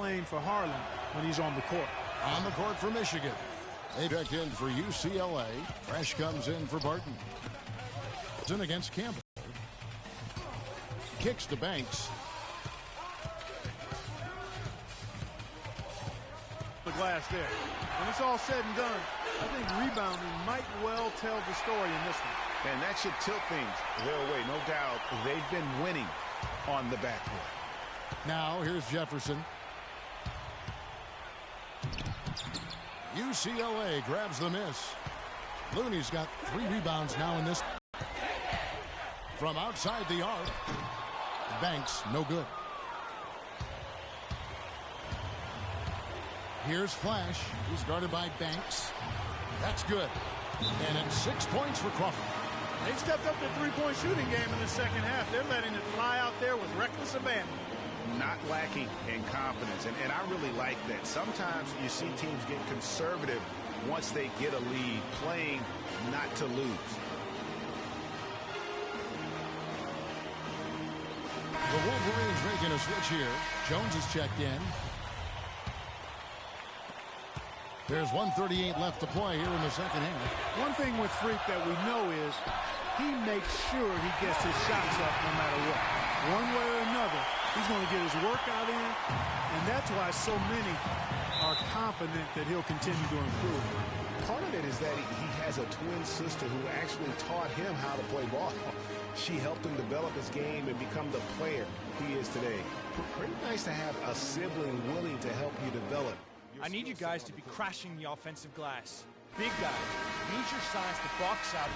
playing for Harlan when he's on the court. On the court for Michigan. They checked in for UCLA. Fresh comes in for Barton. It's in against Campbell. Kicks to Banks. The glass there. When it's all said and done, I think rebounding might well tell the story in this one. And that should tilt things their way. No doubt they've been winning on the backcourt. Now here's Jefferson. UCLA grabs the miss. Looney's got 3 rebounds now in this. From outside the arc. Banks, no good. Here's Flash. He's guarded by Banks. That's good. And it's 6 points for Crawford. They've stepped up their three-point shooting game in the second half. They're letting it fly out there with reckless abandon. Not lacking in confidence, and I really like that. Sometimes you see teams get conservative once they get a lead, playing not to lose. The Wolverines making a switch here. Jones is checked in. There's 1:38 left to play here in the second half. One thing with Freak that we know is he makes sure he gets his shots up no matter what. One way or another, he's going to get his workout in, and that's why so many are confident that he'll continue to improve. Part of it is that he has a twin sister who actually taught him how to play ball. She helped him develop his game and become the player he is today. Pretty nice to have a sibling willing to help you develop. I need you guys to be crashing the offensive glass. Big guys, use your size to box out.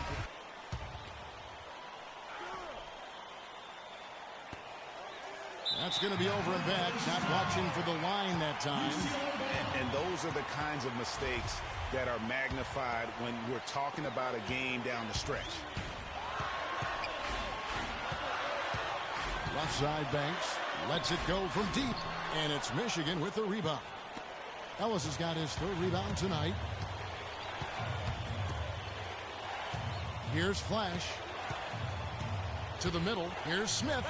That's going to be over and back. Not watching for the line that time. And those are the kinds of mistakes that are magnified when we're talking about a game down the stretch. Left side Banks lets it go from deep. And it's Michigan with the rebound. Ellis has got his 3rd rebound tonight. Here's Flash. To the middle. Here's Smith.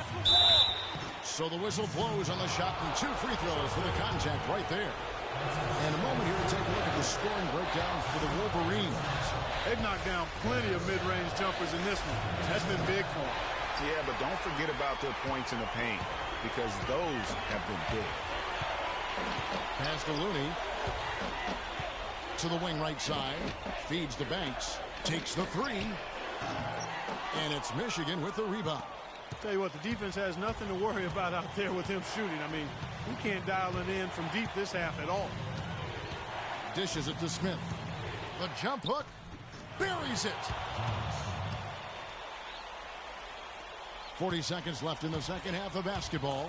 So the whistle blows on the shot and 2 free throws for the contact right there. And a moment here to take a look at the scoring breakdown for the Wolverines. They've knocked down plenty of mid-range jumpers in this one. That's been big for them. Yeah, but don't forget about their points in the paint, because those have been big. Pass to Looney. To the wing right side. Feeds to Banks. Takes the 3. And it's Michigan with the rebound. Tell you what, the defense has nothing to worry about out there with him shooting. I mean, we can't dial it in from deep this half at all. Dishes it to Smith. The jump hook. Buries it. 40 seconds left in the second half of basketball.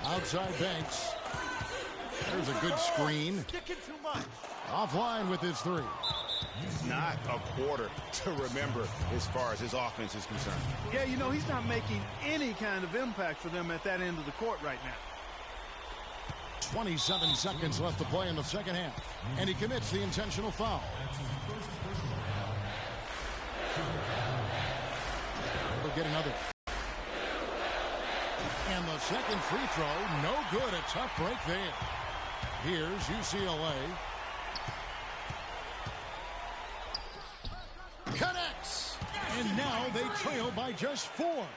Outside Banks. There's a good screen. Kicking too much. Offline with his 3. Not a quarter to remember as far as his offense is concerned. Yeah, you know, he's not making any kind of impact for them at that end of the court right now. 27 seconds left to play in the second half. And he commits the intentional foul. We'll get another. And the second free throw, no good. A tough break there. Here's UCLA. Connects. And now they trail by just 4.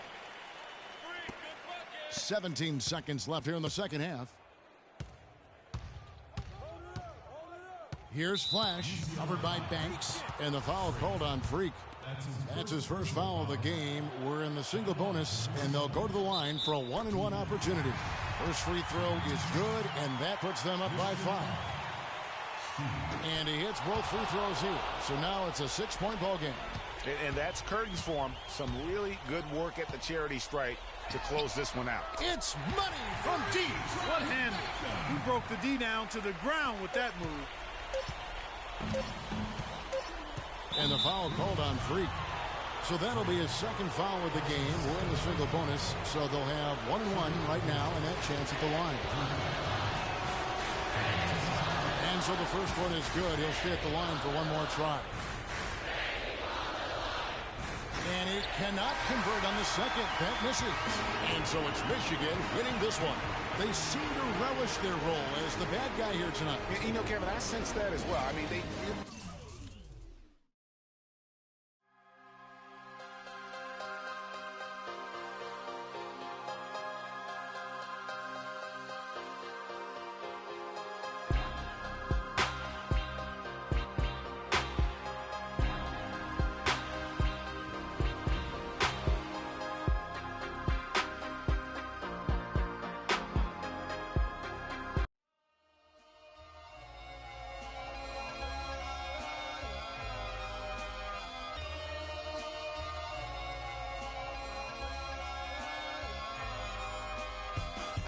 17 seconds left here in the second half. Here's Flash, covered by Banks, and the foul called on Freak. That's his first foul of the game. We're in the single bonus, and they'll go to the line for a 1-and-1 opportunity. First free throw is good, and that puts them up by 5. And he hits both free throws here. So now it's a 6-point ball game. And that's curtains for him. Some really good work at the charity stripe to close this one out. It's money from deep. One-handed. He broke the D down to the ground with that move. And the foul called on Freak. So that'll be his second foul of the game. We're in the single bonus, so they'll have 1-and-1 right now and that chance at the line. And so the first one is good. He'll stay at the line for one more try. And he cannot convert on the second. That misses. And so it's Michigan winning this one. They seem to relish their role as the bad guy here tonight. You know, Kevin, I sense that as well. I mean, they...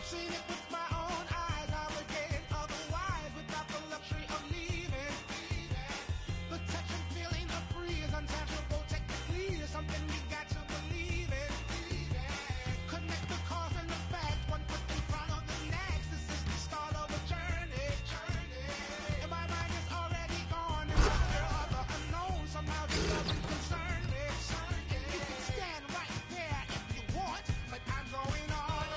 Seen it with my own eyes, I would get it otherwise without the luxury of leaving. The touch and feeling of free is untouchable technically. It's something you got to believe in. Connect the cause and the fact, one foot in front of the next. This is the start of a journey. And my mind is already gone in the fear of the unknown. Somehow this doesn't concern me. You can stand right there if you want, but I'm going on.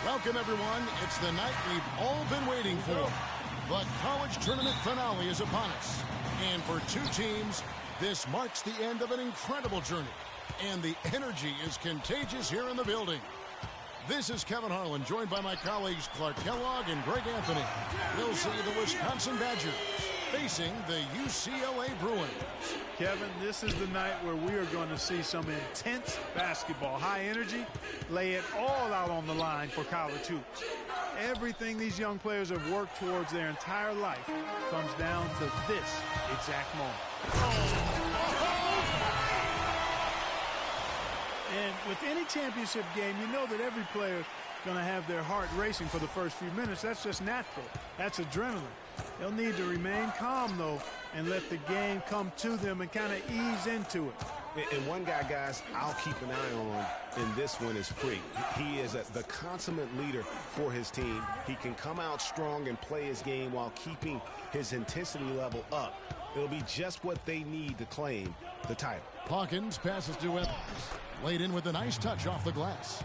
Welcome, everyone. It's the night we've all been waiting for. The college tournament finale is upon us. And for two teams, this marks the end of an incredible journey. And the energy is contagious here in the building. This is Kevin Harlan, joined by my colleagues Clark Kellogg and Greg Anthony. We'll see the Wisconsin Badgers facing the UCLA Bruins. Kevin, this is the night where we are going to see some intense basketball, high energy, lay it all out on the line for college hoops. Everything these young players have worked towards their entire life comes down to this exact moment. And with any championship game, you know that every player is going to have their heart racing for the first few minutes. That's just natural. That's adrenaline. They'll need to remain calm, though, and let the game come to them and kind of ease into it. And one guy, guys, I'll keep an eye on in this one is Freak. He is the consummate leader for his team. He can come out strong and play his game while keeping his intensity level up. It'll be just what they need to claim the title. Hawkins passes to Evans. Laid in with a nice touch off the glass.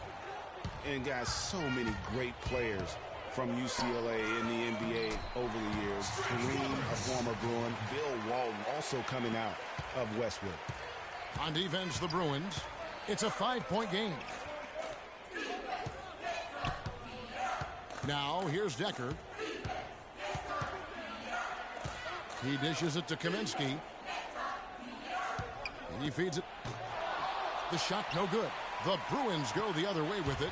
And guys, so many great players from UCLA in the NBA over the years. Kareem, a former Bruin. Bill Walton, also coming out of Westwood. On defense, the Bruins. It's a 5-point game. Now, here's Decker. He dishes it to Kaminsky. He feeds it. The shot no good. The Bruins go the other way with it.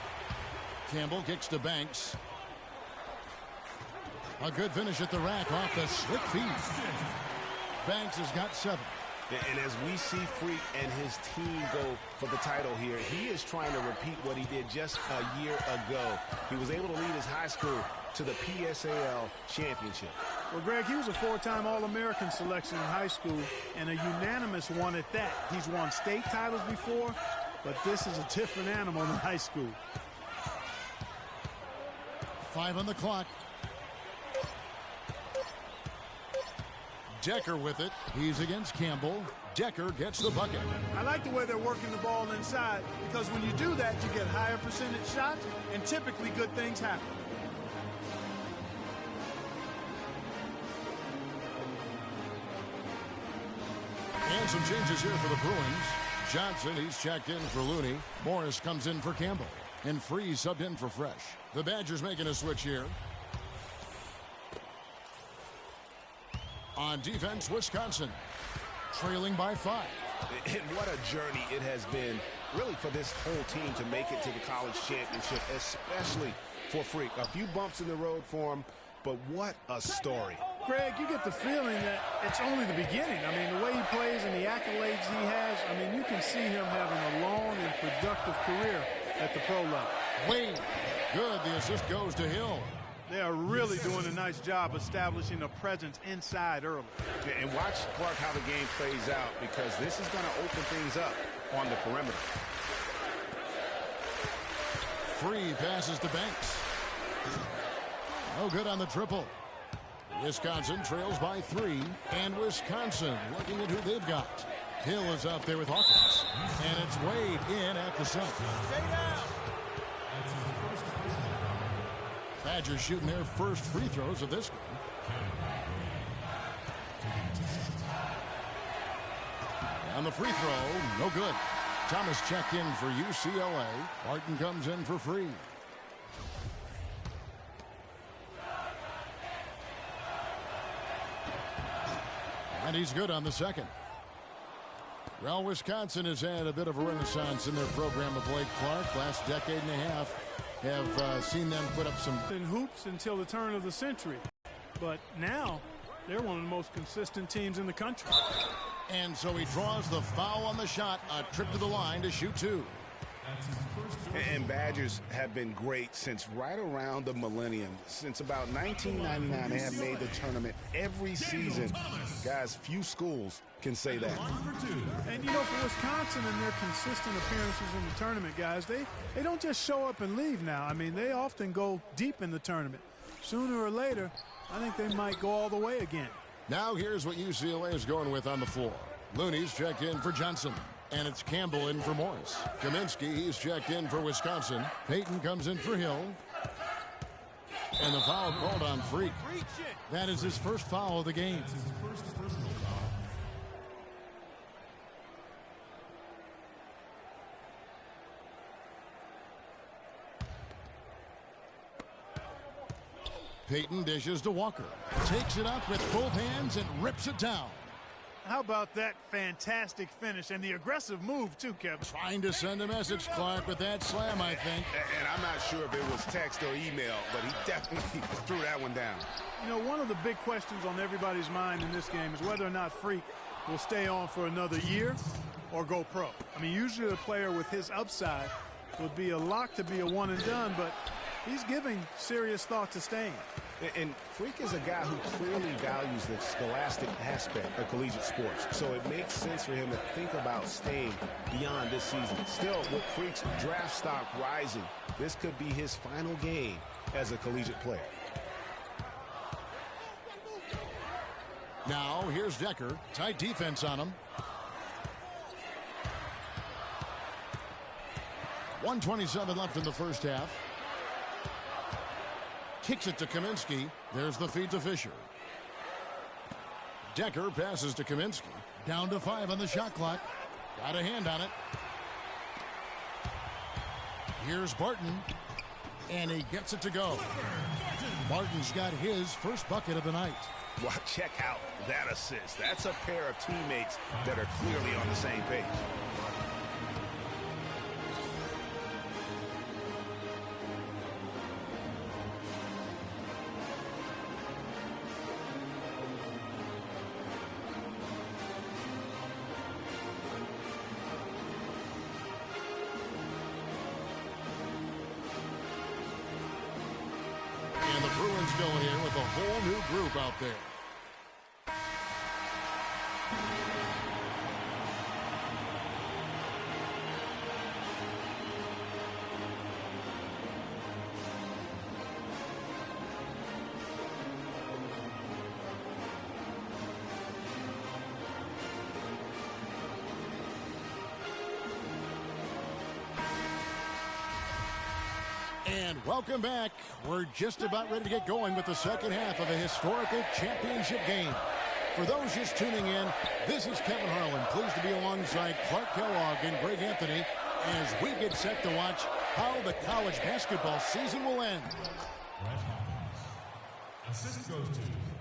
Campbell kicks to Banks. A good finish at the rack off the slick feed. Banks has got 7. And as we see Freak and his team go for the title here, he is trying to repeat what he did just a year ago. He was able to lead his high school to the PSAL championship. Well, Greg, he was a 4-time All-American selection in high school and a unanimous one at that. He's won state titles before, but this is a different animal than high school. 5 on the clock. Decker with it. He's against Campbell. Decker gets the bucket. I like the way they're working the ball inside because when you do that, you get higher percentage shots and typically good things happen. And some changes here for the Bruins. Johnson, he's checked in for Looney. Morris comes in for Campbell. And Freeze subbed in for Fresh. The Badgers making a switch here. On defense, Wisconsin trailing by 5. And what a journey it has been, really, for this whole team to make it to the college championship, especially for Freak. A few bumps in the road for him, but what a story. Greg, you get the feeling that it's only the beginning. I mean, the way he plays and the accolades he has, I mean, you can see him having a long and productive career at the pro level. Wade, good. The assist goes to Hill. They are really doing a nice job establishing a presence inside early. And watch, Clark, how the game plays out, because this is going to open things up on the perimeter. Free passes to Banks. No good on the triple. Wisconsin trails by 3, and Wisconsin looking at who they've got. Hill is out there with Hawkins, and it's Wade in at the sub. Badgers shooting their first free throws of this game. On the free throw, no good. Thomas checked in for UCLA. Martin comes in for Free. And he's good on the second. Well, Wisconsin has had a bit of a renaissance in their program of late, Clark. Last decade and a half have seen them put up some in hoops until the turn of the century. But now they're one of the most consistent teams in the country. And so he draws the foul on the shot, a trip to the line to shoot 2. And Badgers have been great since right around the millennium. Since about 1999, they have made the tournament every season. Guys, few schools can say that. And, you know, for Wisconsin and their consistent appearances in the tournament, guys, they don't just show up and leave now. I mean, they often go deep in the tournament. Sooner or later, I think they might go all the way again. Now here's what UCLA is going with on the floor. Looney's checked in for Johnson. And it's Campbell in for Morris. Kaminsky, he's checked in for Wisconsin. Payton comes in for Hill. And the foul called on Freak. That is his first foul of the game. Payton dishes to Walker. Takes it up with both hands and rips it down. How about that fantastic finish and the aggressive move, too, Kevin? Trying to send a message, Clark, with that slam, I think. And I'm not sure if it was text or email, but he definitely threw that one down. You know, one of the big questions on everybody's mind in this game is whether or not Freak will stay on for another year or go pro. I mean, usually a player with his upside would be a lock to be a one and done, but he's giving serious thought to staying. And Freak is a guy who clearly values the scholastic aspect of collegiate sports. So it makes sense for him to think about staying beyond this season. Still, with Freak's draft stock rising, this could be his final game as a collegiate player. Now here's Decker. Tight defense on him. 1:27 left in the first half. Kicks it to Kaminsky. There's the feed to Fisher. Decker passes to Kaminsky. Down to 5 on the shot clock. Got a hand on it. Here's Barton. And he gets it to go. Barton's got his first bucket of the night. Well, check out that assist. That's a pair of teammates that are clearly on the same page. And the Bruins going in with a whole new group out there. And welcome back. We're just about ready to get going with the second half of a historical championship game. For those just tuning in, this is Kevin Harlan, pleased to be alongside Clark Kellogg and Greg Anthony as we get set to watch how the college basketball season will end. Assist goes to.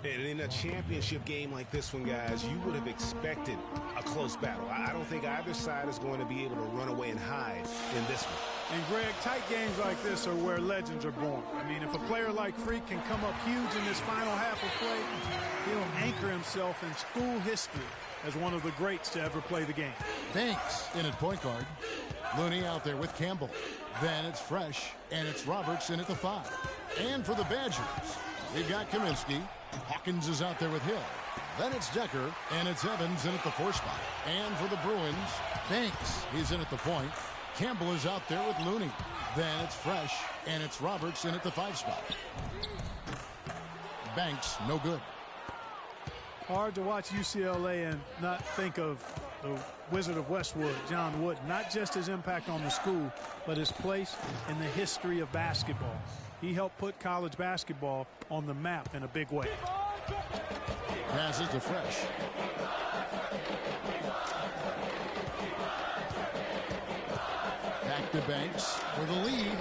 And in a championship game like this one, guys, you would have expected a close battle. I don't think either side is going to be able to run away and hide in this one. And, Greg, tight games like this are where legends are born. I mean, if a player like Freak can come up huge in this final half of play, he'll anchor himself in school history as one of the greats to ever play the game. Banks in at point guard. Looney out there with Campbell. Then it's Fresh, and it's Roberts in at the 5. And for the Badgers, they've got Kaminsky. Hawkins is out there with Hill. Then it's Decker, and it's Evans in at the 4 spot. And for the Bruins, Banks, he's in at the point. Campbell is out there with Looney. Then it's Fresh, and it's Roberts in at the 5 spot. Banks, no good. Hard to watch UCLA and not think of the Wizard of Westwood, John Wooden. Not just his impact on the school, but his place in the history of basketball. He helped put college basketball on the map in a big way. Passes to Fresh. Back to Banks for the lead.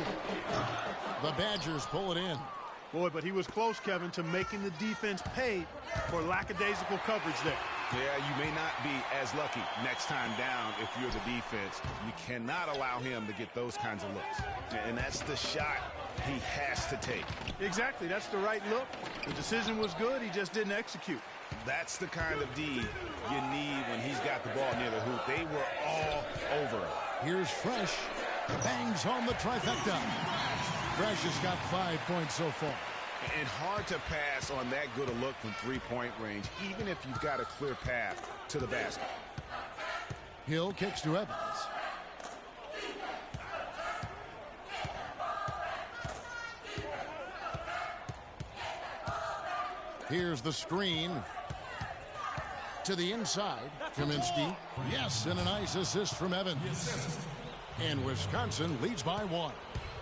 The Badgers pull it in. Boy, but he was close, Kevin, to making the defense pay for lackadaisical coverage there. Yeah, you may not be as lucky next time down if you're the defense. You cannot allow him to get those kinds of looks. And that's the shot he has to take. Exactly. That's the right look. The decision was good. He just didn't execute. That's the kind of D you need when he's got the ball near the hoop. They were all over him. Here's Fresh. Bangs home the trifecta. Fresh has got 5 points so far. And hard to pass on that good a look from three-point range, even if you've got a clear path to the basket. Hill kicks to Evans. Here's the screen. To the inside. Kaminsky. Yes, and a nice assist from Evans. And Wisconsin leads by 1.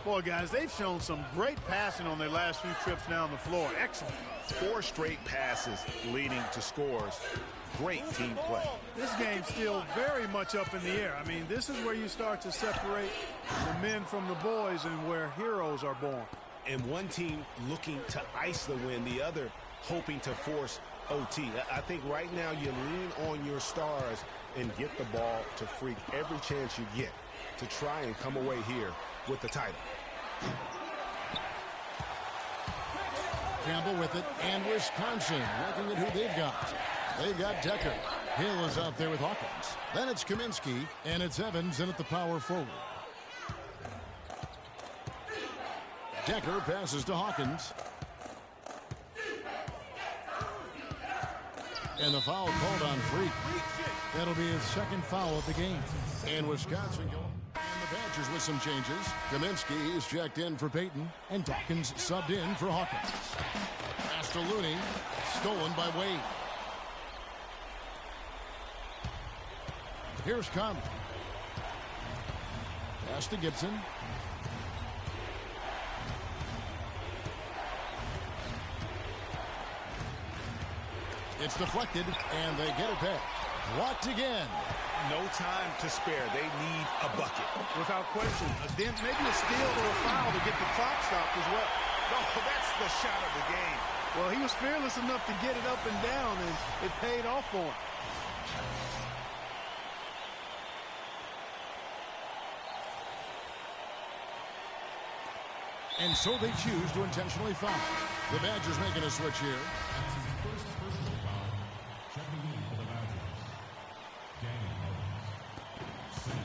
Boy, guys, they've shown some great passing on their last few trips down the floor. Excellent. 4 straight passes leading to scores. Great team play. This game's still very much up in the air. I mean, this is where you start to separate the men from the boys and where heroes are born. And one team looking to ice the win, the other hoping to force OT. I think right now you lean on your stars and get the ball to Freak every chance you get to try and come away here with the title. Campbell with it, and Wisconsin looking at who they've got. They've got Decker. Hill is out there with Hawkins. Then it's Kaminsky, and it's Evans in at the power forward. Decker passes to Hawkins. And the foul called on Freak. That'll be his second foul of the game. And Wisconsin going. And the Badgers with some changes. Kaminsky is checked in for Payton, and Dawkins subbed in for Hawkins. Pass to Looney, stolen by Wade. Here's Conley. Pass to Gibson. It's deflected, and they get it back. Blocked again. No time to spare. They need a bucket. Without question. Then maybe a steal or a foul to get the clock stopped as well. Oh, that's the shot of the game. Well, he was fearless enough to get it up and down, and it paid off for him. And so they choose to intentionally foul. The Badgers making a switch here.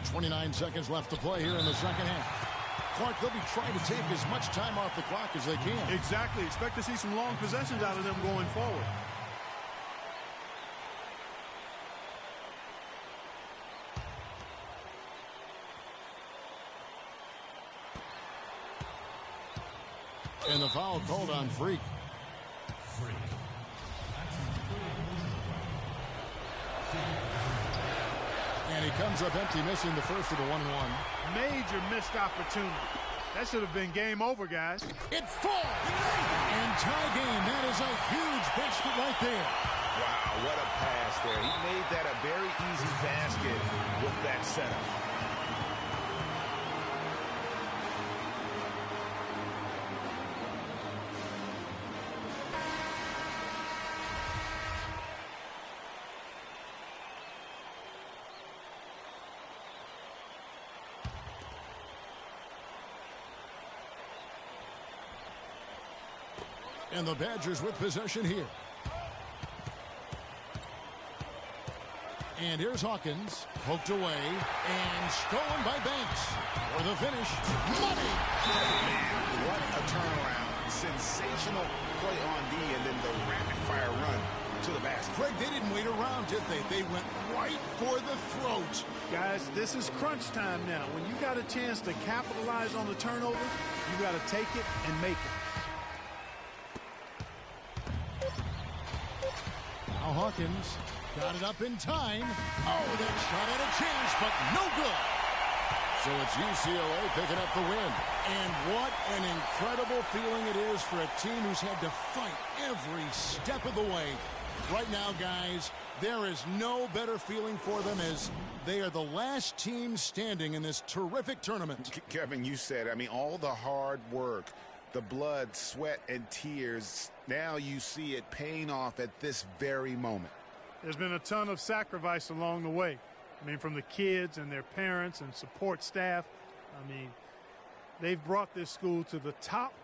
29 seconds left to play here in the second half. Clark, they'll be trying to take as much time off the clock as they can. Exactly. Expect to see some long possessions out of them going forward. And the foul called on Freak. And he comes up empty, missing the first of the 1-1. Major missed opportunity. That should have been game over, guys. It falls! And tie game. That is a huge basket right there. Wow, what a pass there. He made that a very easy basket with that setup. And the Badgers with possession here. And here's Hawkins, poked away, and stolen by Banks. For the finish, money! Man, what a turnaround. Sensational play on D, and then the rapid-fire run to the basket. Craig, they didn't wait around, did they? They went right for the throat. Guys, this is crunch time now. When you got a chance to capitalize on the turnover, you got to take it and make it. Now Hawkins got it up in time. Oh, that shot had a chance, but no good. So it's UCLA picking up the win. And what an incredible feeling it is for a team who's had to fight every step of the way. Right now, guys, there is no better feeling for them as they are the last team standing in this terrific tournament. Kevin, you said, I mean, all the hard work, the blood, sweat, and tears, now you see it paying off at this very moment. There's been a ton of sacrifice along the way. I mean, from the kids and their parents and support staff. I mean, they've brought this school to the top.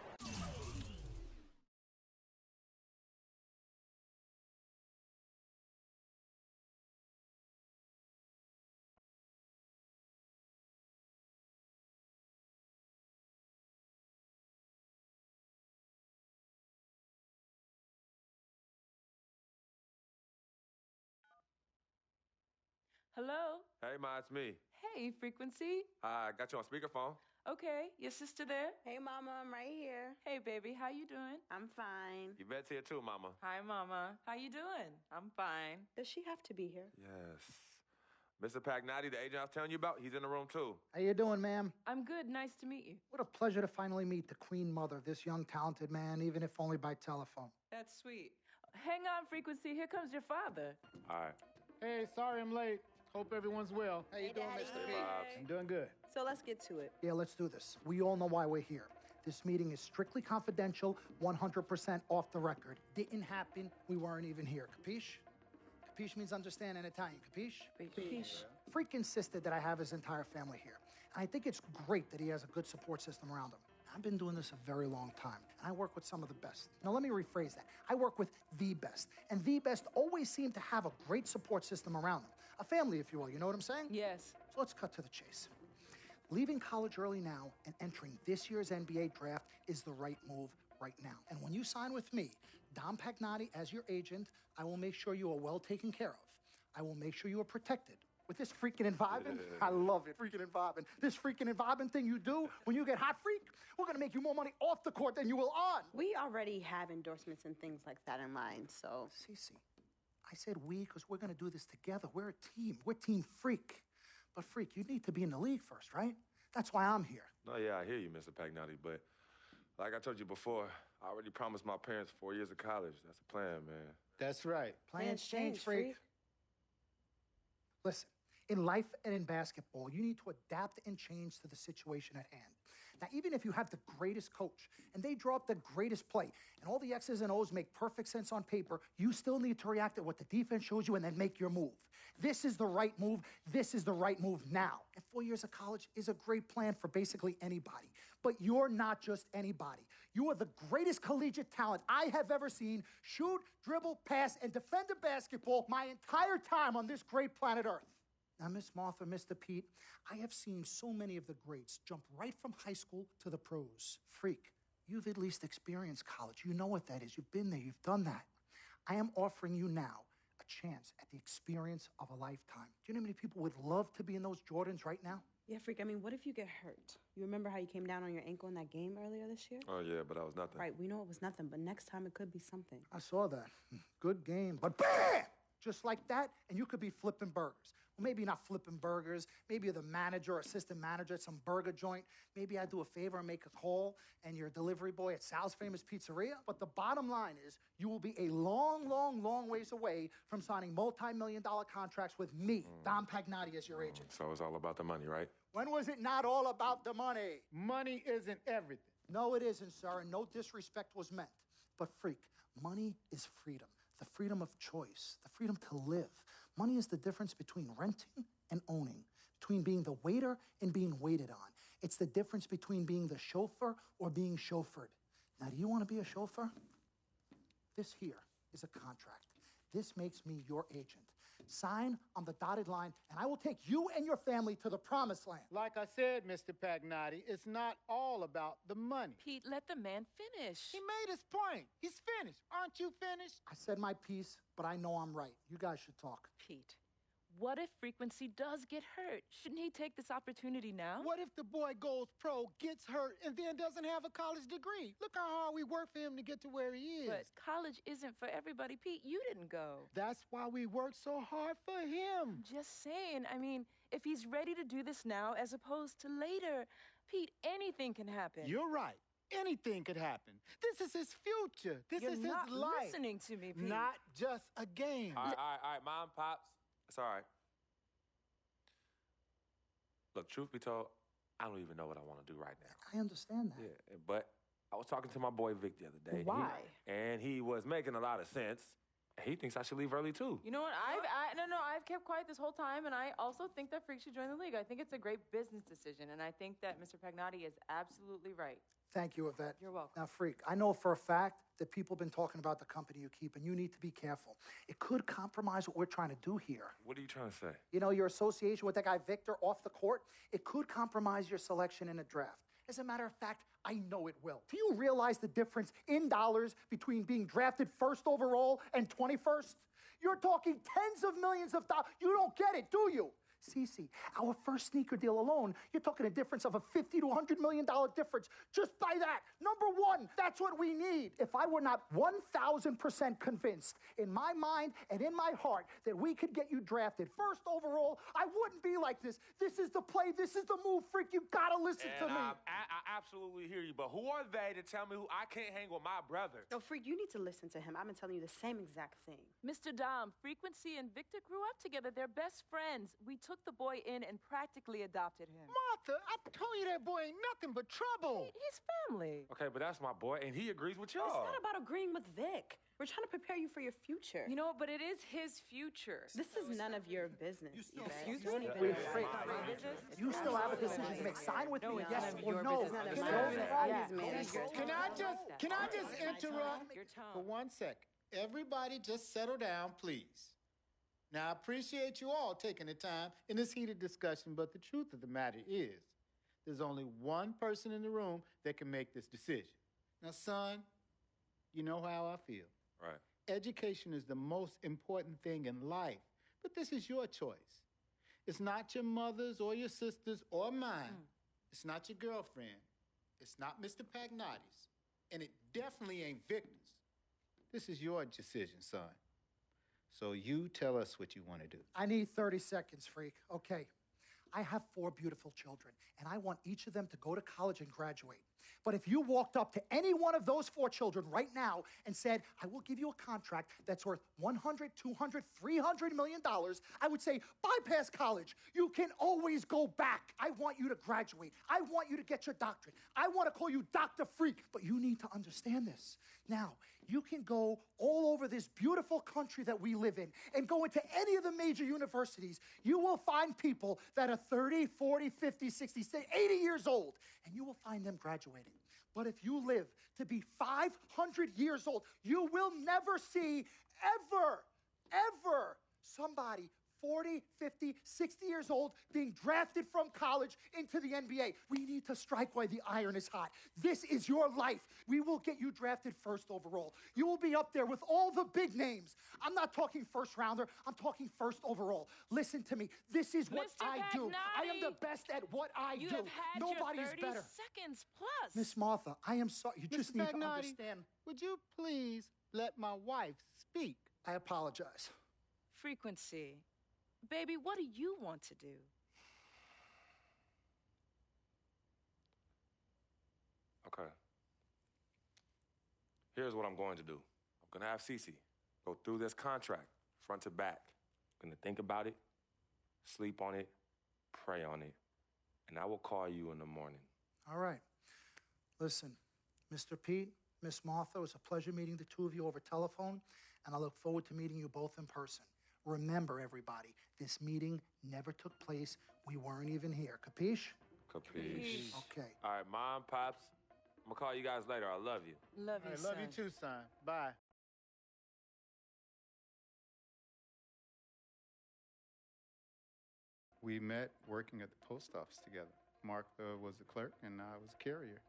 Hello? Hey, Ma, it's me. Hey, Frequency. I got you on speakerphone. Okay, your sister there? Hey, Mama, I'm right here. Hey, baby, how you doing? I'm fine. Yvette's here too, Mama. Hi, Mama. How you doing? I'm fine. Does she have to be here? Yes. Mr. Pagnotti, the agent I was telling you about, he's in the room too. How you doing, ma'am? I'm good. Nice to meet you. What a pleasure to finally meet the queen mother of this young, talented man, even if only by telephone. That's sweet. Hang on, Frequency. Here comes your father. All right. Hey, sorry I'm late. Hope everyone's well. How you doing, Daddy. Mr. P? I'm doing good. So let's get to it. Yeah, let's do this. We all know why we're here. This meeting is strictly confidential, 100% off the record. Didn't happen. We weren't even here. Capiche? Capiche means understand in Italian. Capiche? Capiche. Freak insisted that I have his entire family here. And I think it's great that he has a good support system around him. I've been doing this a very long time, and I work with some of the best. Now, let me rephrase that. I work with the best, and the best always seem to have a great support system around them. A family, if you will, you know what I'm saying? Yes. So let's cut to the chase. Leaving college early now and entering this year's NBA draft is the right move right now. And when you sign with me, Dom Pagnotti, as your agent, I will make sure you are well taken care of. I will make sure you are protected. With this freaking and vibing, I love it, freaking and vibing. This freaking and vibing thing you do when you get hot freak, we're gonna make you more money off the court than you will on. We already have endorsements and things like that in mind, so. Cece, I said we because we're gonna do this together. We're a team. We're Team Freak. But, Freak, you need to be in the league first, right? That's why I'm here. No, yeah, I hear you, Mr. Pagnotti, but like I told you before, I already promised my parents 4 years of college. That's the plan, man. That's right. Plans change, Freak. Listen, in life and in basketball, you need to adapt and change to the situation at hand. Now, even if you have the greatest coach and they draw up the greatest play and all the X's and O's make perfect sense on paper, you still need to react to what the defense shows you and then make your move. This is the right move. This is the right move now. And 4 years of college is a great plan for basically anybody. But you're not just anybody. You are the greatest collegiate talent I have ever seen shoot, dribble, pass, and defend a basketball my entire time on this great planet Earth. Now, Miss Martha, Mr. Pete, I have seen so many of the greats jump right from high school to the pros. Freak, you've at least experienced college. You know what that is. You've been there. You've done that. I am offering you now a chance at the experience of a lifetime. Do you know how many people would love to be in those Jordans right now? Yeah, Freak, I mean, what if you get hurt? You remember how you came down on your ankle in that game earlier this year? Oh, yeah, but that was nothing. Right, we know it was nothing, but next time it could be something. I saw that. Good game. But bam! Just like that, and you could be flipping burgers. Well, maybe not flipping burgers. Maybe you're the manager or assistant manager at some burger joint. Maybe I do a favor and make a call, and you're a delivery boy at Sal's Famous Pizzeria. But the bottom line is you will be a long, long, long ways away from signing multi-million-dollar contracts with me, Dom Pagnotti, as your agent. So it's all about the money, right? When was it not all about the money? Money isn't everything. No, it isn't, sir, and no disrespect was meant. But, Freak, money is freedom. The freedom of choice, the freedom to live. Money is the difference between renting and owning, between being the waiter and being waited on. It's the difference between being the chauffeur or being chauffeured. Now, do you want to be a chauffeur? This here is a contract. This makes me your agent. Sign on the dotted line, and I will take you and your family to the promised land. Like I said, Mr. Pagnotti, it's not all about the money. Pete, let the man finish. He made his point. He's finished. Aren't you finished? I said my piece, but I know I'm right. You guys should talk. Pete, what if Frequency does get hurt? Shouldn't he take this opportunity now? What if the boy goes pro, gets hurt, and then doesn't have a college degree? Look how hard we work for him to get to where he is. But college isn't for everybody, Pete. You didn't go. That's why we work so hard for him. Just saying. I mean, if he's ready to do this now as opposed to later, Pete, anything can happen. You're right. Anything could happen. This is his future. This You're is his not life. listening to me, Pete. Not just a game. All right, Mom, Pops. It's all right. Look, truth be told, I don't even know what I want to do right now. I understand that. Yeah, but I was talking to my boy Vic the other day. Why? And he was making a lot of sense. He thinks I should leave early, too. You know what? I've kept quiet this whole time, and I also think that Freak should join the league. I think it's a great business decision, and I think that Mr. Pagnotti is absolutely right. Thank you, Yvette. You're welcome. Now, Freak, I know for a fact that people have been talking about the company you keep, and you need to be careful. It could compromise what we're trying to do here. What are you trying to say? You know, your association with that guy Victor off the court, it could compromise your selection in a draft. As a matter of fact, I know it will. Do you realize the difference in dollars between being drafted first overall and 21st? You're talking tens of millions of dollars. You don't get it, do you? Cece, our first sneaker deal alone, you're talking a difference of a $50 to $100 million difference just by that. Number one, that's what we need. If I were not 1,000% convinced in my mind and in my heart that we could get you drafted first overall, I wouldn't be like this. This is the play. This is the move, Freak. You gotta listen to me. I absolutely hear you, but who are they to tell me who I can't hang with my brother? No, Freak, you need to listen to him. I've been telling you the same exact thing. Mr. Dom, Frequency and Victor grew up together. They're best friends. We took the boy in and practically adopted him. Martha, I told you that boy ain't nothing but trouble. He's family. Okay, but that's my boy, and he agrees with y'all. It's not about agreeing with Vic. We're trying to prepare you for your future. You know, but it is his future. This is none of your business. Excuse You don't me? even Wait, know Freak, why. you still have a decision to make. Sign with me, it's yes none of or your no. business. None of It's my your business. problem. Yeah, manager. Can I just interrupt Your tongue. for 1 second? Everybody just settle down, please. Now, I appreciate you all taking the time in this heated discussion, but the truth of the matter is there's only one person in the room that can make this decision. Now, son, you know how I feel. Right. Education is the most important thing in life, but this is your choice. It's not your mother's or your sister's or mine. It's not your girlfriend. It's not Mr. Pagnotti's. And it definitely ain't Victor's. This is your decision, son. So you tell us what you want to do. I need 30 seconds, Freak. Okay. I have 4 beautiful children, and I want each of them to go to college and graduate. But if you walked up to any one of those 4 children right now and said, I will give you a contract that's worth $100, $200, $300 million, I would say, bypass college. You can always go back. I want you to graduate. I want you to get your doctorate. I want to call you Dr. Freak, but you need to understand this. Now, you can go all over this beautiful country that we live in and go into any of the major universities. You will find people that are 30, 40, 50, 60, 80 years old, and you will find them graduating. But if you live to be 500 years old, you will never see ever somebody 40, 50, 60 years old being drafted from college into the NBA. We need to strike while the iron is hot. This is your life. We will get you drafted first overall. You will be up there with all the big names. I'm not talking first rounder. I'm talking first overall. Listen to me. This is what I do. I am the best at what I do. Nobody is better. 30 seconds plus. Miss Martha, I am sorry. You just need to Pagnotti, understand. Would you please let my wife speak? I apologize. Frequency. Baby, what do you want to do? Okay. Here's what I'm going to do. I'm going to have Cece go through this contract front to back. I'm going to think about it, sleep on it, pray on it, and I will call you in the morning. All right. Listen, Mr. Pete, Miss Martha, it was a pleasure meeting the two of you over telephone, and I look forward to meeting you both in person. Remember, everybody, this meeting never took place. We weren't even here. Capiche? Capiche. Okay. All right, Mom, Pops, I'm going to call you guys later. I love you. Love you, son. Love you too, son. Bye. We met working at the post office together. Mark was the clerk, and I was a carrier.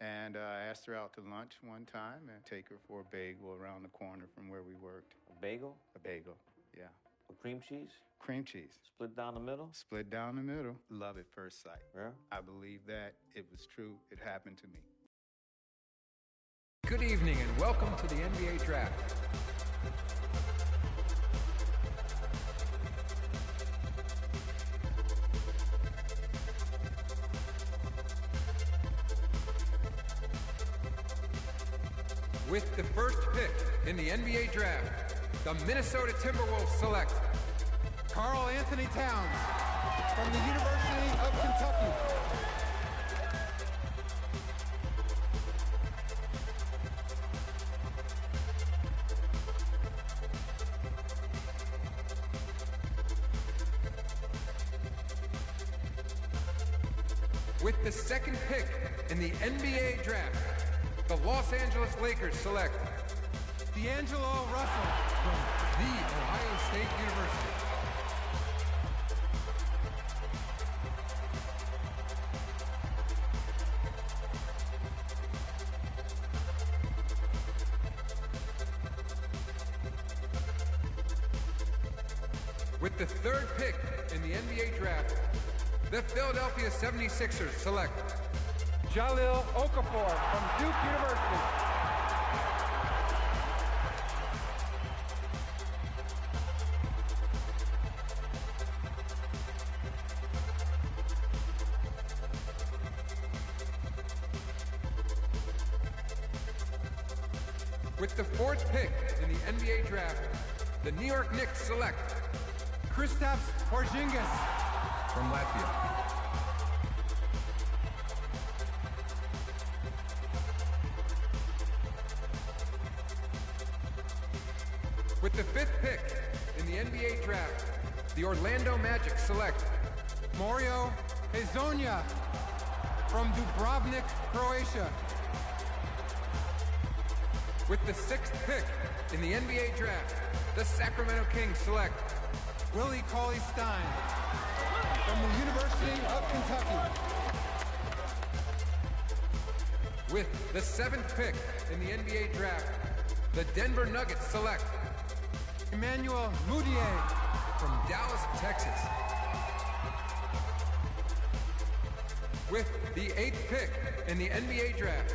And I asked her out to lunch one time and take her for a bagel around the corner from where we worked. A bagel? A bagel, yeah. A cream cheese? Cream cheese. Split down the middle? Split down the middle. Love at first sight. Yeah? I believe that. It was true. It happened to me. Good evening and welcome to the NBA Draft. With the first pick in the NBA Draft, the Minnesota Timberwolves select Karl Anthony Towns from the University of Kentucky. With the second pick in the NBA Draft, the Los Angeles Lakers select D'Angelo Russell from The Ohio State University. With the third pick in the NBA Draft, the Philadelphia 76ers select Jahlil Okafor from Duke University. With the fourth pick in the NBA Draft, the New York Knicks select Kristaps Porzingis from Latvia. With the fifth pick in the NBA Draft, the Orlando Magic select Mario Hezonja from Dubrovnik, Croatia. With the sixth pick in the NBA Draft, the Sacramento Kings select Willie Cauley-Stein from the University of Kentucky. With the seventh pick in the NBA Draft, the Denver Nuggets select Emmanuel Mudiay from Dallas, Texas. With the eighth pick in the NBA Draft,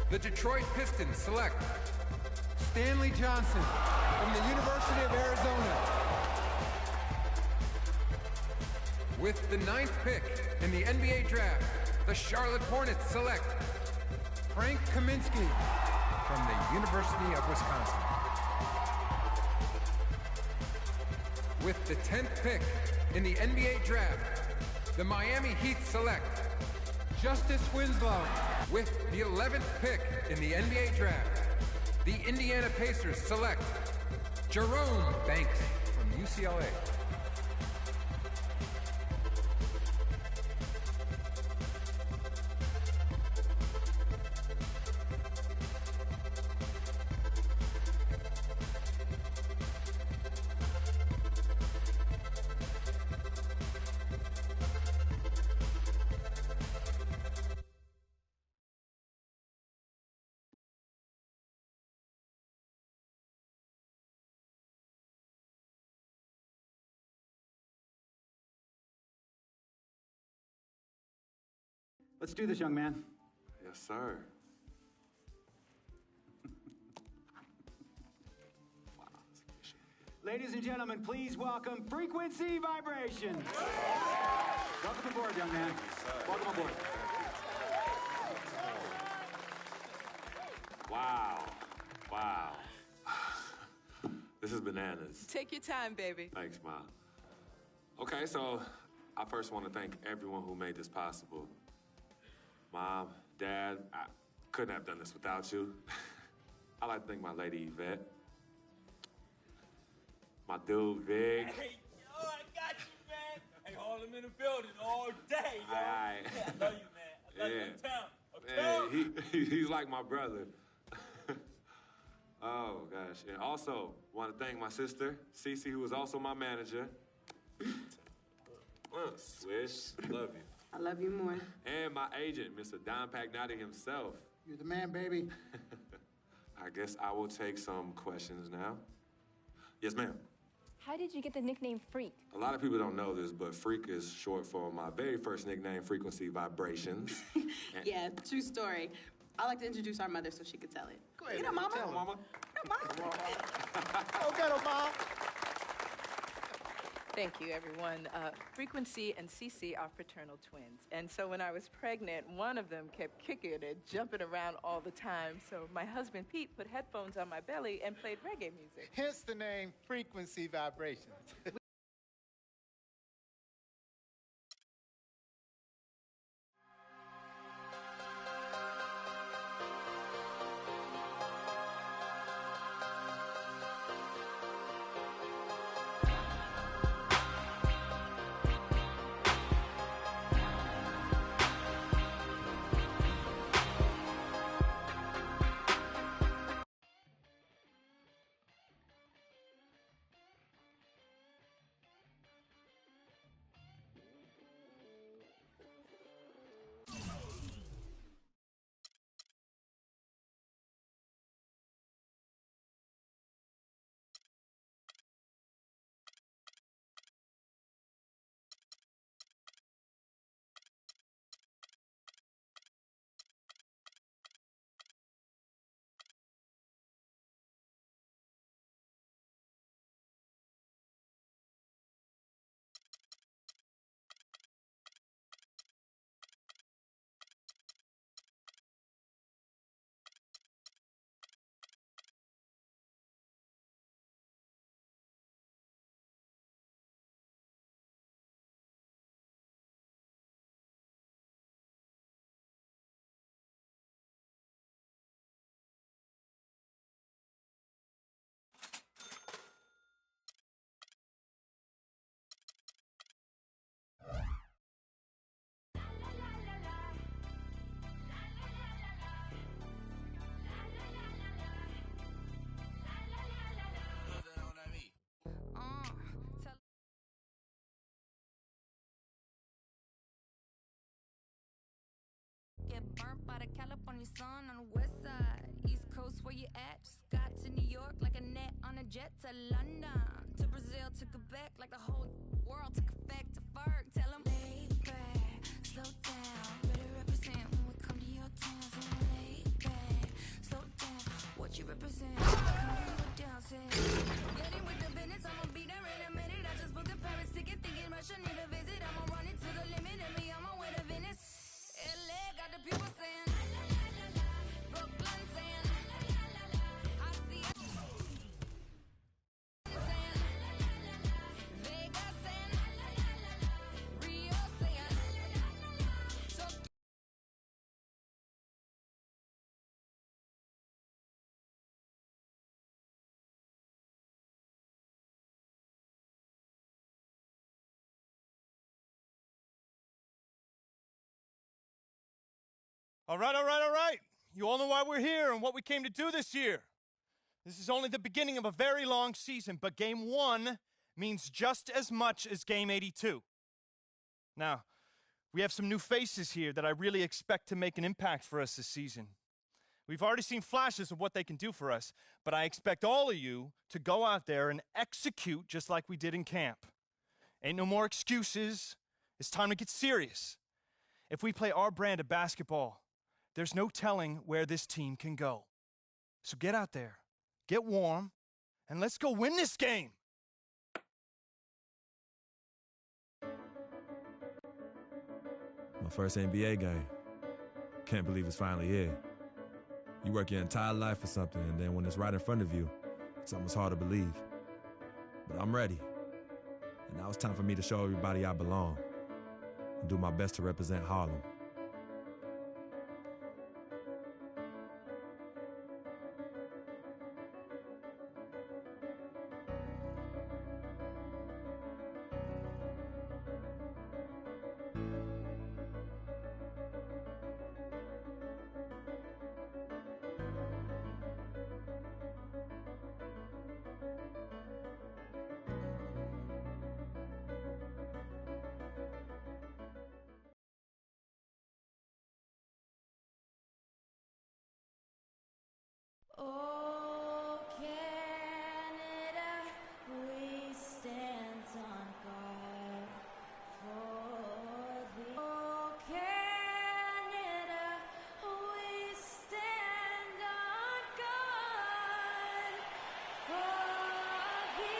the Detroit Pistons select Stanley Johnson from the University of Arizona. With the 9th pick in the NBA Draft, the Charlotte Hornets select Frank Kaminsky from the University of Wisconsin. With the 10th pick in the NBA Draft, the Miami Heat select Justice Winslow. With the 11th pick in the NBA Draft, the Indiana Pacers select Jerome Banks from UCLA. Let's do this, young man. Yes, sir. Ladies and gentlemen, please welcome Frequency Vibrations. Welcome aboard, young man. Welcome aboard. Wow. Wow. This is bananas. Take your time, baby. Thanks, Ma. Okay, so I first want to thank everyone who made this possible. Mom, Dad, I couldn't have done this without you. I'd like to thank my lady Yvette. My dude, Vic. Hey, yo, I got you, man. Hey, hold him in the building all day, yo. Aye. Yeah, I love you, man. I love you in town. Man, he's like my brother. Oh, gosh. And also, want to thank my sister, Cece, who is also my manager. Swish, love you. I love you more. And my agent, Mr. Don Pagnotti himself. You're the man, baby. I guess I will take some questions now. Yes, ma'am. How did you get the nickname Freak? A lot of people don't know this, but Freak is short for my very first nickname, Frequency Vibrations. Yeah, true story. I like to introduce our mother so she could tell it. Go ahead. Get her, Mama. Tell her, Mama. Oh, get her, Mom. Thank you, everyone. Frequency and Cece are fraternal twins. And so when I was pregnant, one of them kept kicking and jumping around all the time. So my husband, Pete, put headphones on my belly and played reggae music. Hence the name Frequency Vibrations. Get burnt by the California sun on the west side. East Coast, where you at? Just got to New York like a net on a jet to London. To Brazil, to Quebec, like the whole world took effect to Ferg. Tell them, lay back, slow down. Better represent when we come to your town. So lay back, slow down. What you represent? Come to your dancing. Getting with the business, I'ma be there in a minute. I just booked a Paris ticket, thinking Russia need a visit. I'm a All right. You all know why we're here and what we came to do this year. This is only the beginning of a very long season, but Game 1 means just as much as Game 82. Now, we have some new faces here that I really expect to make an impact for us this season. We've already seen flashes of what they can do for us, but I expect all of you to go out there and execute just like we did in camp. Ain't no more excuses. It's time to get serious. If we play our brand of basketball, there's no telling where this team can go. So get out there, get warm, and let's go win this game. My first NBA game. Can't believe it's finally here. You work your entire life for something, and then when it's right in front of you, it's almost hard to believe. But I'm ready. And now it's time for me to show everybody I belong and do my best to represent Harlem. Oh, Canada, we stand on guard for thee. Oh, Canada, we stand on guard for thee.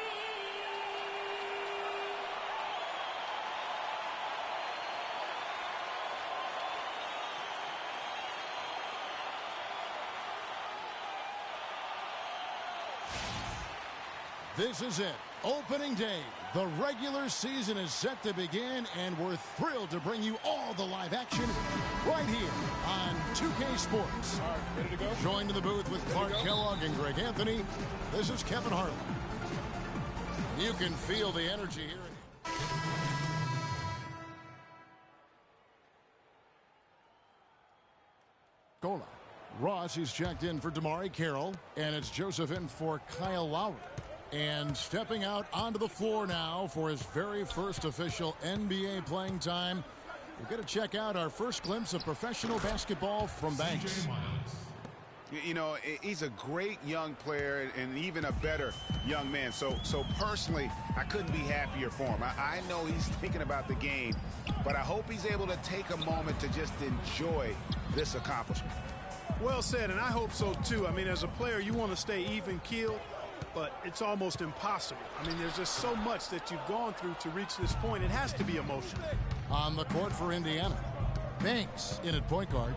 This is it. Opening day. The regular season is set to begin, and we're thrilled to bring you all the live action right here on 2K Sports. All right, ready to go? Joined in the booth with Clark Kellogg and Greg Anthony, this is Kevin Harlan. You can feel the energy here. Gola. Ross is checked in for Damari Carroll, and it's Joseph in for Kyle Lowry. And stepping out onto the floor now for his very first official NBA playing time, we're going to check out our first glimpse of professional basketball from Banks. You know, he's a great young player and even a better young man. So personally, I couldn't be happier for him. I know he's thinking about the game, but I hope he's able to take a moment to just enjoy this accomplishment. Well said, and I hope so too. I mean, as a player, you want to stay even-keeled, but it's almost impossible. I mean, there's just so much that you've gone through to reach this point. It has to be emotional. On the court for Indiana, Banks in at point guard.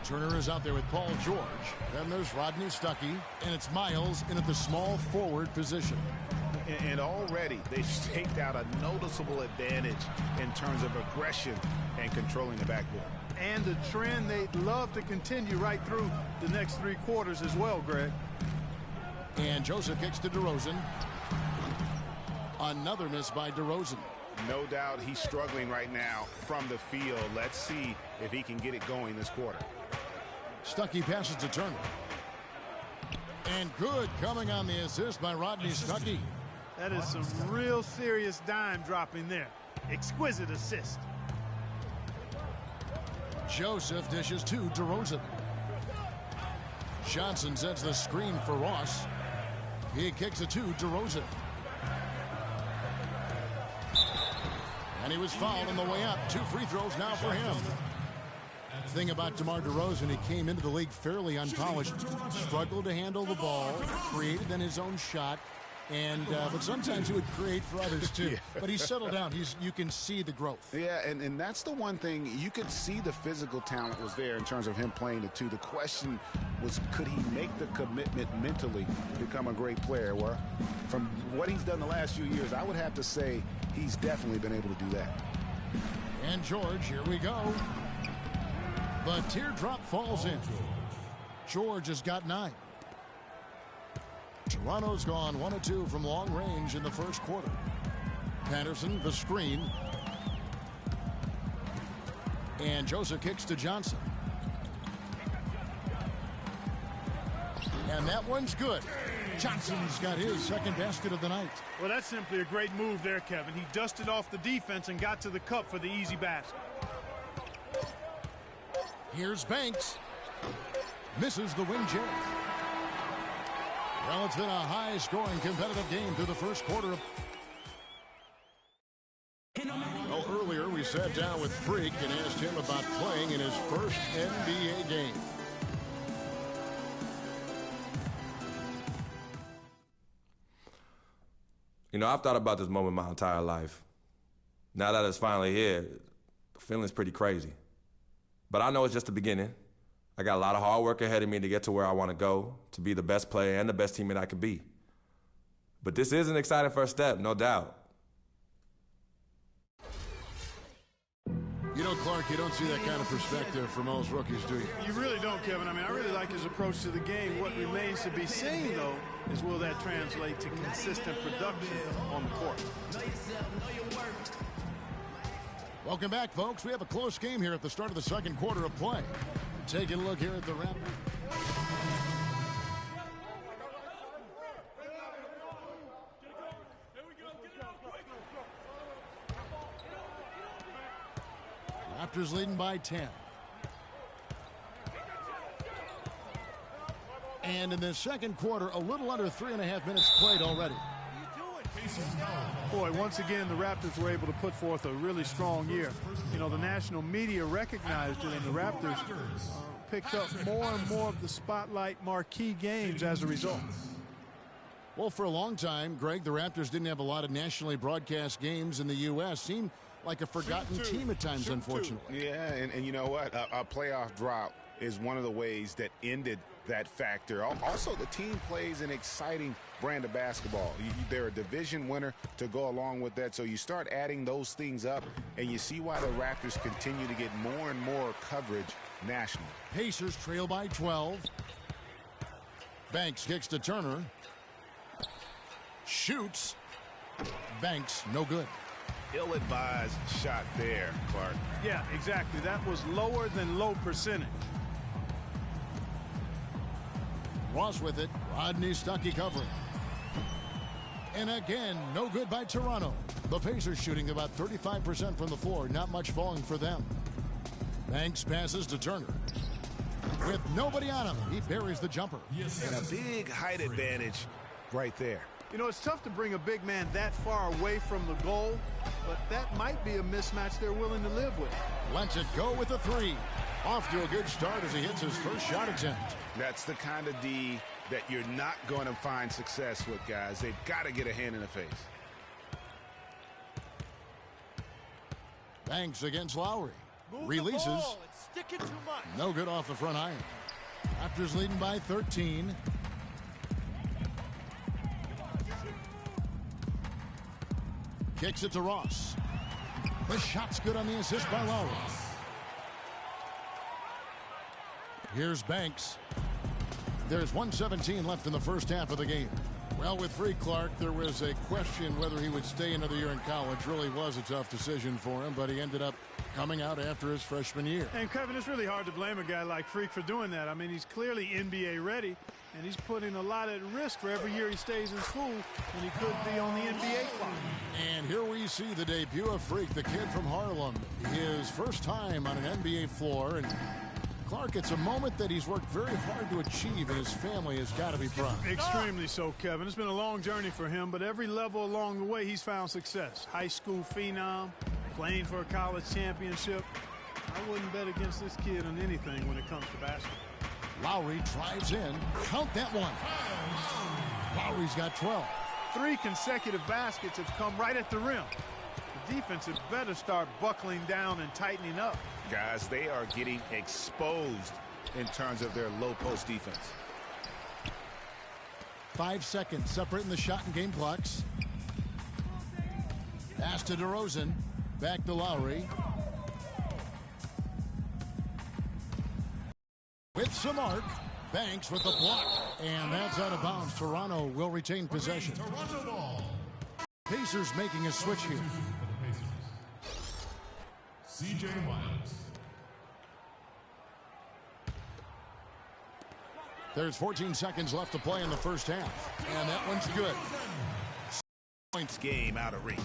Turner is out there with Paul George. Then there's Rodney Stuckey, and it's Miles in at the small forward position. And already they've staked out a noticeable advantage in terms of aggression and controlling the backboard. And a trend they'd love to continue right through the next three quarters as well, Greg. And Joseph kicks to DeRozan. Another miss by DeRozan. No doubt he's struggling right now from the field. Let's see if he can get it going this quarter. Stuckey passes to Turner. And good coming on the assist by Rodney Stuckey. That is some real serious dime dropping there. Exquisite assist. Joseph dishes to DeRozan. Johnson sets the screen for Ross. He kicks it to DeRozan. And he was fouled on the way up. 2 free throws now for him. The thing about DeMar DeRozan, he came into the league fairly unpolished. Struggled to handle the ball. Created then his own shot. And but sometimes he would create for others too. But he's settled down. You can see the growth. Yeah, and that's the one thing. You could see the physical talent was there in terms of him playing the two. The question was, could he make the commitment mentally to become a great player? Well, from what he's done the last few years, I would have to say he's definitely been able to do that. And George, here we go. The teardrop falls in. George has got 9. Toronto's gone 1 of 2 from long range in the first quarter. Patterson, the screen. And Joseph kicks to Johnson. And that one's good. Johnson's got his second basket of the night. Well, that's simply a great move there, Kevin. He dusted off the defense and got to the cup for the easy basket. Here's Banks. Misses the wing jam. Well, it's been a high-scoring competitive game through the first quarter. Well, earlier we sat down with Freak and asked him about playing in his first NBA game. You know, I've thought about this moment my entire life. Now that it's finally here, the feeling's pretty crazy. But I know it's just the beginning. I got a lot of hard work ahead of me to get to where I want to go, to be the best player and the best teammate I could be. But this is an exciting first step, no doubt. You know, Clark, you don't see that kind of perspective from most rookies, do you? You really don't, Kevin. I mean, I really like his approach to the game. What remains to be seen, though, is will that translate to consistent production on the court. Welcome back, folks. We have a close game here at the start of the second quarter of play. Taking a look here at the Raptors. Raptors leading by 10. And in the second quarter, a little under 3.5 minutes played already. Boy, once again, the Raptors were able to put forth a really strong year. You know, the national media recognized it, and the Raptors picked up more and more of the spotlight marquee games as a result. Well, for a long time, Greg, the Raptors didn't have a lot of nationally broadcast games in the U.S. Seemed like a forgotten team at times, unfortunately. Yeah, and you know what? A playoff drought is one of the ways that ended that factor. Also, the team plays an exciting brand of basketball. They're a division winner to go along with that. So you start adding those things up, and you see why the Raptors continue to get more and more coverage nationally. Pacers trail by 12. Banks kicks to Turner. Shoots. Banks, no good. Ill-advised shot there, Clark. Yeah, exactly. That was lower than low percentage. Ross with it. Rodney Stuckey covering. And again, no good by Toronto. The Pacers shooting about 35% from the floor. Not much falling for them. Banks passes to Turner. With nobody on him, he buries the jumper. And a big height advantage right there. You know, it's tough to bring a big man that far away from the goal, but that might be a mismatch they're willing to live with. Lets it go with a three. Off to a good start as he hits his first shot attempt. That's the kind of D that you're not going to find success with, guys. They've got to get a hand in the face. Banks against Lowry. Releases. No good off the front iron. Raptors leading by 13. Kicks it to Ross. The shot's good on the assist by Lowry. Here's Banks. There's 1:17 left in the first half of the game. Well, with Freak Clark, there was a question whether he would stay another year in college. Really was a tough decision for him, but he ended up coming out after his freshman year. And, Kevin, it's really hard to blame a guy like Freak for doing that. I mean, he's clearly NBA ready, and he's putting a lot at risk for every year he stays in school when he could be on the NBA clock. And here we see the debut of Freak, the kid from Harlem. His first time on an NBA floor, and Clark, it's a moment that he's worked very hard to achieve, and his family has got to be proud. Extremely so, Kevin. It's been a long journey for him, but every level along the way, he's found success. High school phenom, playing for a college championship. I wouldn't bet against this kid on anything when it comes to basketball. Lowry drives in. Count that one. Lowry's got 12. 3 consecutive baskets have come right at the rim. The defense had better start buckling down and tightening up. Guys, they are getting exposed in terms of their low post defense. 5 seconds separating the shot and game clocks. Pass to DeRozan. Back to Lowry. With some arc. Banks with the block. And that's out of bounds. Toronto will retain possession. Pacers making a switch here. C.J. Miles. There's 14 seconds left to play in the first half. And that one's good. Points game out of reach.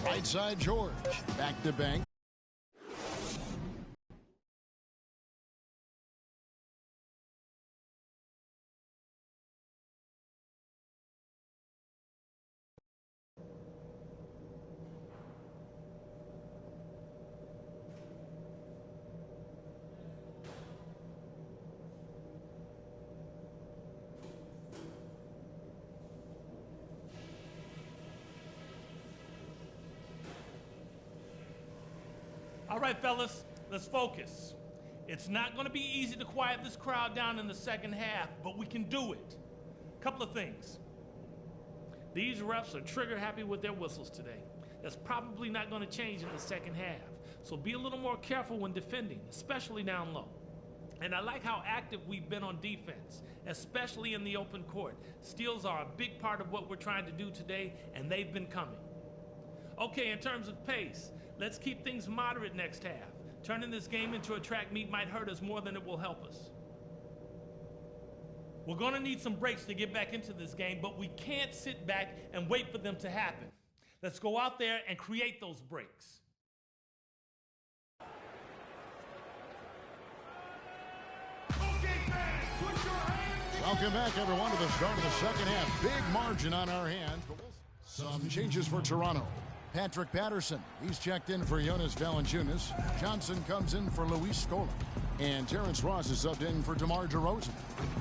Right side George. Back to Banks. All right, fellas, let's focus. It's not going to be easy to quiet this crowd down in the second half, but we can do it. Couple of things. These refs are trigger happy with their whistles today. That's probably not going to change in the second half. So be a little more careful when defending, especially down low. And I like how active we've been on defense, especially in the open court. Steals are a big part of what we're trying to do today, and they've been coming. Okay, in terms of pace, let's keep things moderate next half. Turning this game into a track meet might hurt us more than it will help us. We're going to need some breaks to get back into this game, but we can't sit back and wait for them to happen. Let's go out there and create those breaks. Welcome back, everyone, to the start of the second half. Big margin on our hands. Some changes for Toronto. Patrick Patterson, he's checked in for Jonas Valanciunas. Johnson comes in for Luis Scola. And Terrence Ross is subbed in for DeMar DeRozan.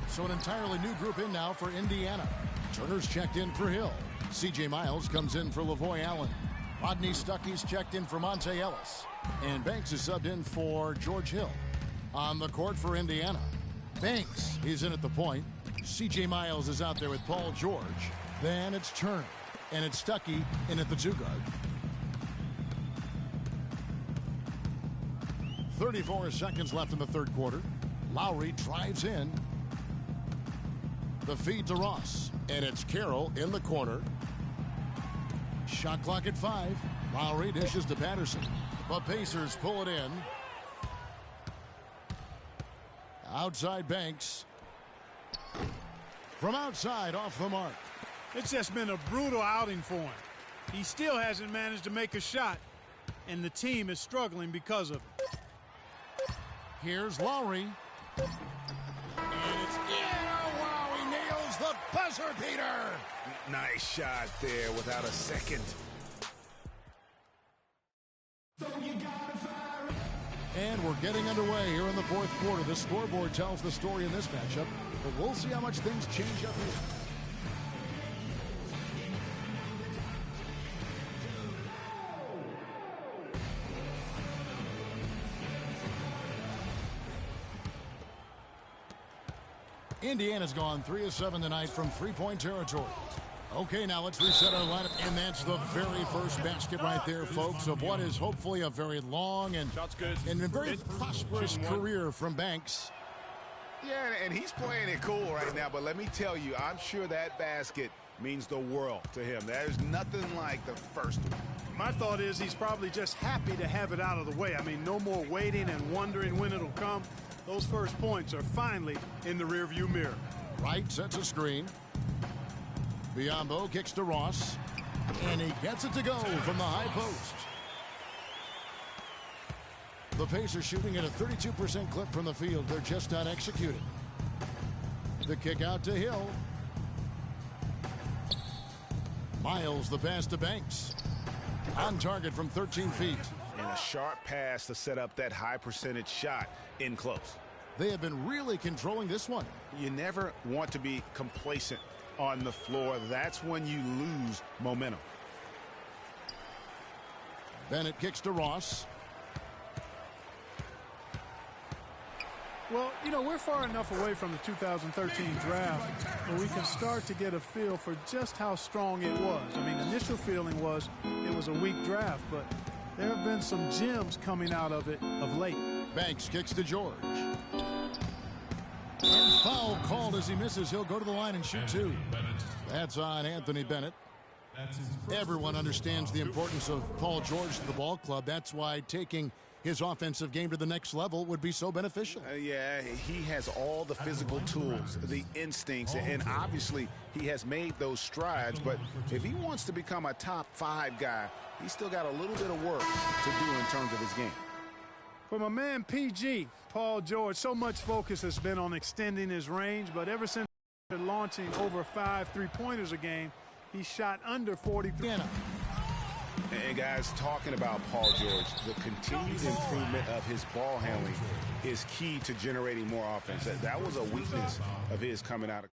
So an entirely new group in now for Indiana. Turner's checked in for Hill. C.J. Miles comes in for Lavoy Allen. Rodney Stuckey's checked in for Monte Ellis. And Banks is subbed in for George Hill. On the court for Indiana, Banks, he's in at the point. C.J. Miles is out there with Paul George. Then it's Turner. And it's Stuckey in at the two guard. 34 seconds left in the third quarter. Lowry drives in. The feed to Ross. And it's Carroll in the corner. Shot clock at 5. Lowry dishes to Patterson. The Pacers pull it in. Outside Banks. From outside off the mark. It's just been a brutal outing for him. He still hasn't managed to make a shot, and the team is struggling because of it. Here's Lowry. And it's in. Oh, wow, he nails the buzzer beater. Nice shot there without a second. And we're getting underway here in the fourth quarter. The scoreboard tells the story in this matchup, but we'll see how much things change up here. Indiana's gone 3 of 7 tonight from three-point territory. Okay, now let's reset our lineup, and that's the very first basket right there, folks, of what is hopefully a very long and very prosperous career from Banks. Yeah, and he's playing it cool right now, but let me tell you, I'm sure that basket means the world to him. There's nothing like the first one. My thought is he's probably just happy to have it out of the way. I mean, no more waiting and wondering when it'll come. Those first points are finally in the rearview mirror. Wright sets a screen. Biyombo kicks to Ross. And he gets it to go from the high post. The Pacers shooting at a 32% clip from the field. They're just not executing. The kick out to Hill. Miles the pass to Banks. On target from 13 feet. And a sharp pass to set up that high percentage shot in close. They have been really controlling this one. You never want to be complacent on the floor. That's when you lose momentum. Bennett kicks to Ross. Well, you know, we're far enough away from the 2013 draft where we can start to get a feel for just how strong it was. I mean, the initial feeling was it was a weak draft, but there have been some gems coming out of it of late. Banks kicks to George. And foul called as he misses. He'll go to the line and shoot two. That's on Anthony Bennett. Everyone understands the importance of Paul George to the ball club. That's why taking his offensive game to the next level would be so beneficial. Yeah, he has all the physical tools, the instincts, and obviously he has made those strides. But if he wants to become a top 5 guy, he's still got a little bit of work to do in terms of his game. For my man PG, Paul George, so much focus has been on extending his range, but ever since launching over 5 3-pointers a game, he shot under 43. And guys, talking about Paul George, the continued improvement of his ball handling is key to generating more offense. That was a weakness of his coming out of